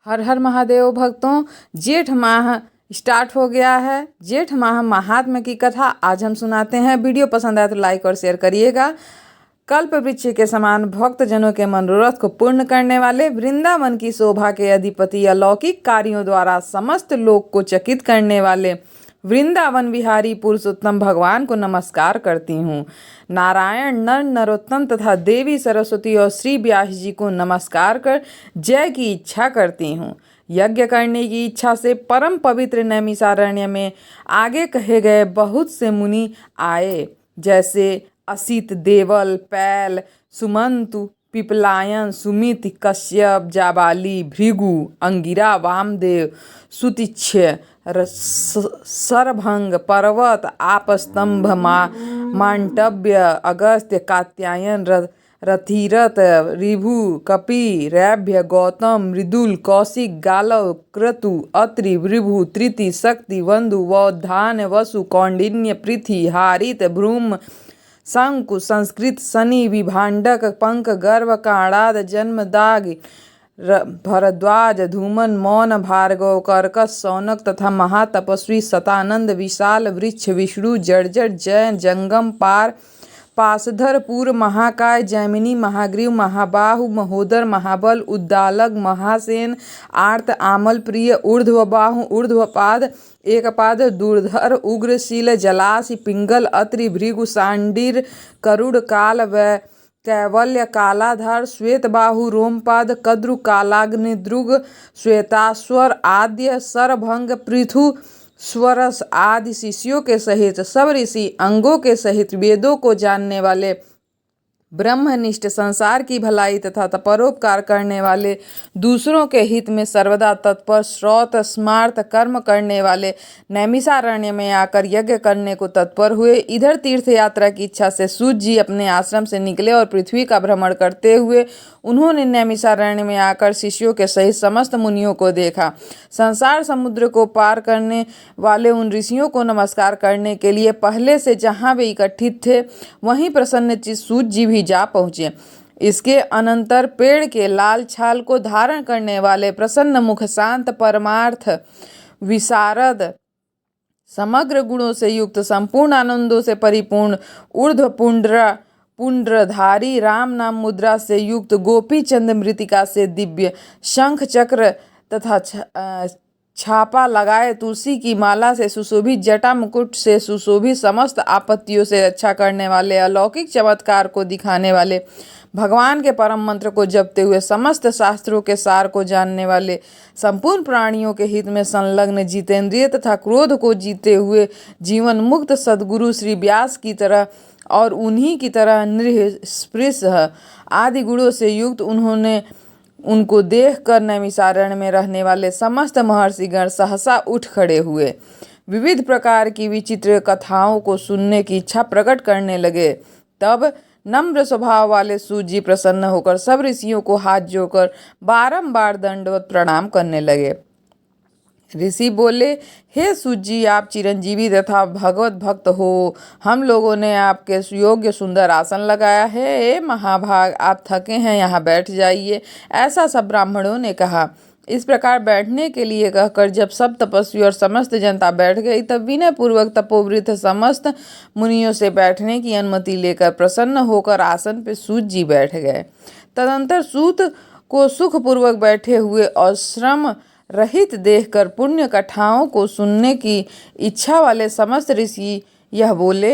हर हर महादेव भक्तों, जेठ माह स्टार्ट हो गया है। जेठ माह महात्म्य की कथा आज हम सुनाते हैं। वीडियो पसंद आए तो लाइक और शेयर करिएगा। कल्प वृक्ष के समान भक्तजनों के मनोरथ को पूर्ण करने वाले, वृंदावन की शोभा के अधिपति, अलौकिक कार्यों द्वारा समस्त लोक को चकित करने वाले वृंदावन विहारी पुरुषोत्तम भगवान को नमस्कार करती हूँ। नारायण, नर नरोत्तम तथा देवी सरस्वती और श्री व्यास जी को नमस्कार कर जय की इच्छा करती हूँ। यज्ञ करने की इच्छा से परम पवित्र नैमिषारण्य में आगे कहे गए बहुत से मुनि आए, जैसे असित, देवल, पैल, सुमंतु, पिपलायन, सुमित, कश्यप, जाबाली, भृगु, अंगिरा, वामदेव, सुतिच्छ, सरभंग, पर्वत, आपस्तंभ, मांडव्य, अगस्त्य, कात्यायन, रथिरथ, ऋभु, कपि, रैभ्य, गौतम, मृदुल, कौशिक, गालव, क्रतु, अत्रि, भृभु, तृति, शक्ति, वंदु, वौधान, वसु, कौंडिन्य, पृथि, हारित, भ्रूम, शंकु, संस्कृत, शनि, विभांडक, पंक, गर्भ, काणाद, जन्मदाग, भरद्वाज, धूमन, मौन, भार्गव, कर्कश, शौनक तथा महातपस्वी शतानंद, विशाल, वृक्ष, विष्णु, जर्जर, जैन, जंगम, पार, पासधर, पूर्व, महाकाय, जैमिनी, महाग्रीव, महाबाहु, महोदर, महाबल, उद्दालक, महासेन, आर्त, आमल, प्रिय, ऊर्ध्वबाहु, ऊर्ध्वपाद, एकपाद, दूरधर, उग्रशील, जलासी, पिंगल, अत्रि, भृगु, सांडीर, करुड़, काल, कैवल्य, कालाधार, श्वेतबाहु, रोमपाद, कद्रु, कालाग्निद्रुग, श्वेताश्वर, आद्य, सरभंग, पृथु, स्वरस आदि शिष्यों के सहित सब ऋषि अंगों के सहित वेदों को जानने वाले, ब्रह्मनिष्ठ, संसार की भलाई तथा परोपकार करने वाले, दूसरों के हित में सर्वदा तत्पर, श्रौत स्मार्त कर्म करने वाले, नैमिषारण्य में आकर यज्ञ करने को तत्पर हुए। इधर तीर्थ यात्रा की इच्छा से सूत जी अपने आश्रम से निकले और पृथ्वी का भ्रमण करते हुए उन्होंने नैमिषारण्य में आकर शिष्यों के सहित समस्त मुनियों को देखा। संसार समुद्र को पार करने वाले उन ऋषियों को नमस्कार करने के लिए पहले से जहाँ वे इकट्ठित थे वहीं प्रसन्नचित्त सूत जी भी जा पहुँचे। इसके अनंतर पेड़ के लाल छाल को धारण करने वाले, प्रसन्न मुख, शांत, परमार्थ विशारद, समग्र गुणों से युक्त, संपूर्ण आनंदों से परिपूर्ण, ऊर्ध्व पुंड्रधारी, राम नाम मुद्रा से युक्त, गोपी चंद मृतिका से दिव्य, शंख चक्र तथा छापा लगाए, तुलसी की माला से सुशोभित, जटा मुकुट से सुशोभित, समस्त आपत्तियों से रक्षा करने वाले, अलौकिक चमत्कार को दिखाने वाले, भगवान के परम मंत्र को जपते हुए समस्त शास्त्रों के सार को जानने वाले, संपूर्ण प्राणियों के हित में संलग्न, जितेंद्रिय तथा क्रोध को जीते हुए जीवन मुक्त सद्गुरु श्री व्यास की तरह और उन्हीं की तरह निःस्पृश आदि गुणों से युक्त, उन्होंने उनको देख कर नैमिषारण्य में रहने वाले समस्त महर्षिगण सहसा उठ खड़े हुए। विविध प्रकार की विचित्र कथाओं को सुनने की इच्छा प्रकट करने लगे। तब नम्र स्वभाव वाले सूत जी प्रसन्न होकर सब ऋषियों को हाथ जोड़कर बारंबार दंडवत प्रणाम करने लगे। ऋषि बोले, हे सूत जी, आप चिरंजीवी तथा भगवत भक्त हो। हम लोगों ने आपके योग्य सुंदर आसन लगाया है। हे महाभाग, आप थके हैं, यहाँ बैठ जाइए। ऐसा सब ब्राह्मणों ने कहा। इस प्रकार बैठने के लिए कहकर जब सब तपस्वी और समस्त जनता बैठ गई, तब विनय पूर्वक तपोवृत समस्त मुनियों से बैठने की अनुमति लेकर प्रसन्न होकर आसन पर सूत जी बैठ गए। तदंतर सूत को सुखपूर्वक बैठे हुए और श्रम रहित देखकर पुण्य कथाओं को सुनने की इच्छा वाले समस्त ऋषि यह बोले,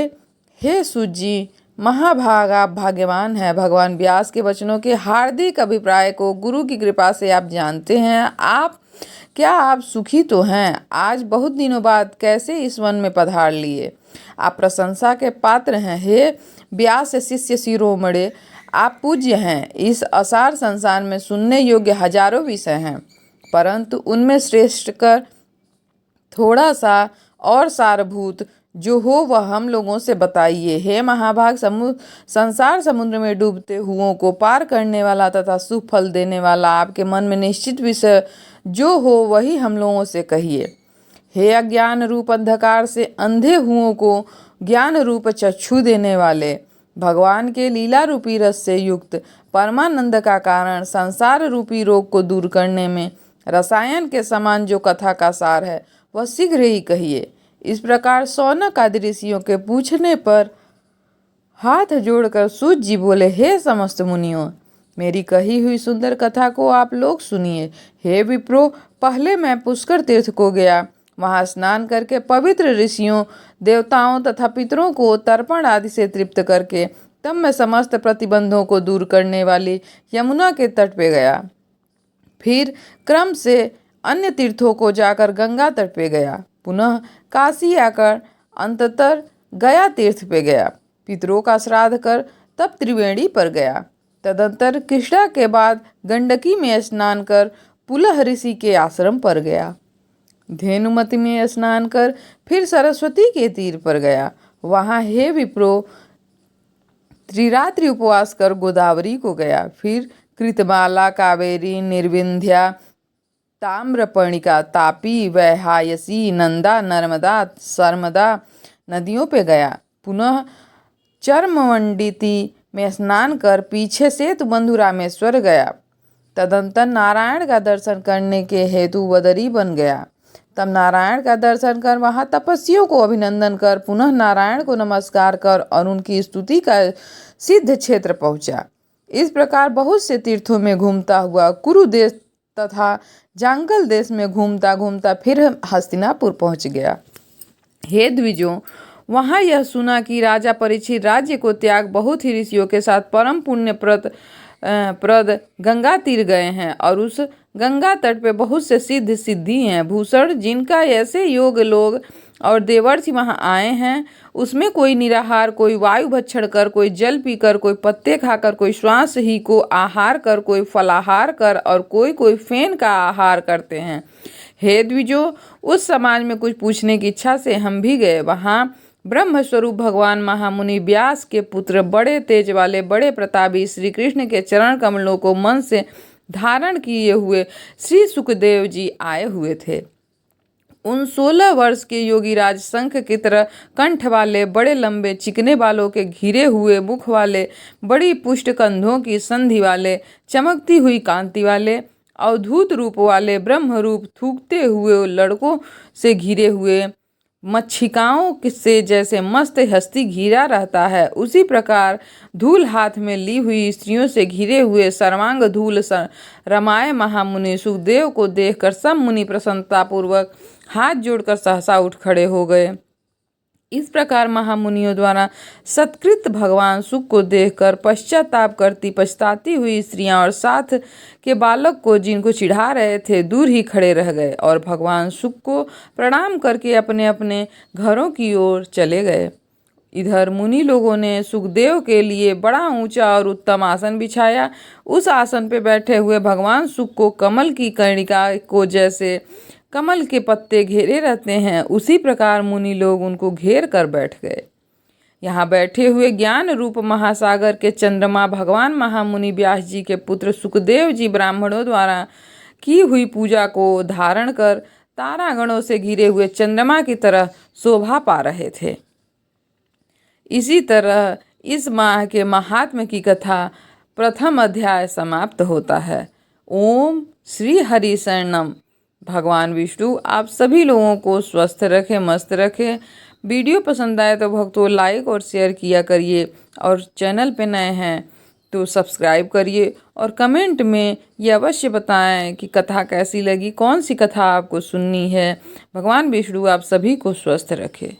हे सूत जी महाभाग, आप भाग्यवान हैं। भगवान व्यास के वचनों के हार्दिक अभिप्राय को गुरु की कृपा से आप जानते हैं। आप सुखी तो हैं? आज बहुत दिनों बाद कैसे इस वन में पधार लिए? आप प्रशंसा के पात्र हैं। हे व्यास शिष्य शिरोमणे, आप पूज्य हैं। इस असार संसार में सुनने योग्य हजारों विषय हैं, परंतु उनमें श्रेष्ठ कर थोड़ा सा और सारभूत जो हो वह हम लोगों से बताइए। हे महाभाग, संसार समुद्र में डूबते हुओं को पार करने वाला तथा सुख फल देने वाला आपके मन में निश्चित विषय जो हो वही हम लोगों से कहिए। हे अज्ञान रूप अंधकार से अंधे हुओं को ज्ञान रूप चक्षु देने वाले, भगवान के लीला रूपी रस से युक्त परमानंद का कारण, संसार रूपी रोग को दूर करने में रसायन के समान जो कथा का सार है वह शीघ्र ही कहिए। इस प्रकार शौनक आदि ऋषियों के पूछने पर हाथ जोड़कर सूत जी बोले, हे समस्त मुनियों, मेरी कही हुई सुंदर कथा को आप लोग सुनिए। हे विप्रो, पहले मैं पुष्कर तीर्थ को गया। वहां स्नान करके पवित्र ऋषियों, देवताओं तथा पितरों को तर्पण आदि से तृप्त करके तब मैं समस्त प्रतिबंधों को दूर करने वाली यमुना के तट पे गया। फिर क्रम से अन्य तीर्थों को जाकर गंगा तट पे गया। पुनः काशी आकर अंततः गया तीर्थ पे गया। पितरों का श्राद्ध कर तब त्रिवेणी पर गया। तदंतर कृष्णा के बाद गंडकी में स्नान कर पुलह ऋषि के आश्रम पर गया। धेनुमति में स्नान कर फिर सरस्वती के तीर पर गया। वहां हे विप्रो त्रिरात्रि उपवास कर गोदावरी को गया। फिर कृतमाला, कावेरी, निर्विंध्या, ताम्रपर्णिका, तापी, वैहायसी, नंदा, नर्मदा, सरमदा नदियों पे गया। पुनः चर्मवंडिती में स्नान कर पीछे सेतुबंधु रामेश्वर गया। तदंतर नारायण का दर्शन करने के हेतु बदरी बन गया। तब नारायण का दर्शन कर वहां तपस्वियों को अभिनंदन कर पुनः नारायण को नमस्कार कर और उनकी स्तुति का सिद्ध क्षेत्र पहुंचा। इस प्रकार बहुत से तीर्थों में घूमता हुआ कुरु देश तथा जांगल देश में घूमता घूमता फिर हस्तिनापुर पहुंच गया। हे द्विजों, वहां यह सुना कि राजा परीक्षित राज्य को त्याग बहुत ही ऋषियों के साथ परम पुण्य प्रद गंगा तीर गए हैं और उस गंगा तट पे बहुत से सिद्ध सिद्धि हैं। भूषण जिनका ऐसे योग लोग और देवर्षि वहां आए हैं, उसमें कोई निराहार, कोई वायु भक्षण कर, कोई जल पीकर, कोई पत्ते खाकर, कोई श्वास ही को आहार कर, कोई फलाहार कर और कोई फेन का आहार करते हैं। हे द्विजो, उस समाज में कुछ पूछने की इच्छा से हम भी गए। वहां ब्रह्म स्वरूप भगवान महामुनि व्यास के पुत्र, बड़े तेज वाले, बड़े प्रतापी श्री कृष्ण के चरण कमलों को मन से धारण किए हुए श्री सुखदेव जी आए हुए थे। उन 16 वर्ष के योगीराज शंख की तरह कंठ वाले, बड़े लंबे चिकने बालों के घिरे हुए मुख वाले, बड़ी पुष्ट कंधों की संधि वाले, चमकती हुई कांति वाले, अवधूत रूप वाले, ब्रह्म रूप थूकते हुए लड़कों से घिरे हुए, मच्छिकाओं से जैसे मस्त हस्ती घिरा रहता है, उसी प्रकार धूल हाथ में ली हुई स्त्रियों से घिरे हुए सर्वांग धूल रमाए महामुनि सुखदेव को देखकर सब मुनि प्रसन्नतापूर्वक हाथ जोड़कर सहसा उठ खड़े हो गए। इस प्रकार महामुनियों द्वारा सत्कृत भगवान सुख को देखकर पश्चाताप करती पछताती हुई स्त्रियां और साथ के बालक को जिनको चिढ़ा रहे थे दूर ही खड़े रह गए और भगवान सुख को प्रणाम करके अपने अपने घरों की ओर चले गए। इधर मुनि लोगों ने सुखदेव के लिए बड़ा ऊंचा और उत्तम आसन बिछाया। उस आसन पे बैठे हुए भगवान सुख को कमल की कर्णिका को जैसे कमल के पत्ते घेरे रहते हैं, उसी प्रकार मुनि लोग उनको घेर कर बैठ गए। यहाँ बैठे हुए ज्ञान रूप महासागर के चंद्रमा भगवान महामुनि व्यास जी के पुत्र सुखदेव जी ब्राह्मणों द्वारा की हुई पूजा को धारण कर तारागणों से घिरे हुए चंद्रमा की तरह शोभा पा रहे थे। इसी तरह इस माह के महात्म्य की कथा प्रथम अध्याय समाप्त होता है। ओम श्री हरि शरणम। भगवान विष्णु आप सभी लोगों को स्वस्थ रखे, मस्त रखे। वीडियो पसंद आए तो भक्तों लाइक और शेयर किया करिए और चैनल पे नए हैं तो सब्सक्राइब करिए और कमेंट में ये अवश्य बताएं कि कथा कैसी लगी, कौन सी कथा आपको सुननी है। भगवान विष्णु आप सभी को स्वस्थ रखे।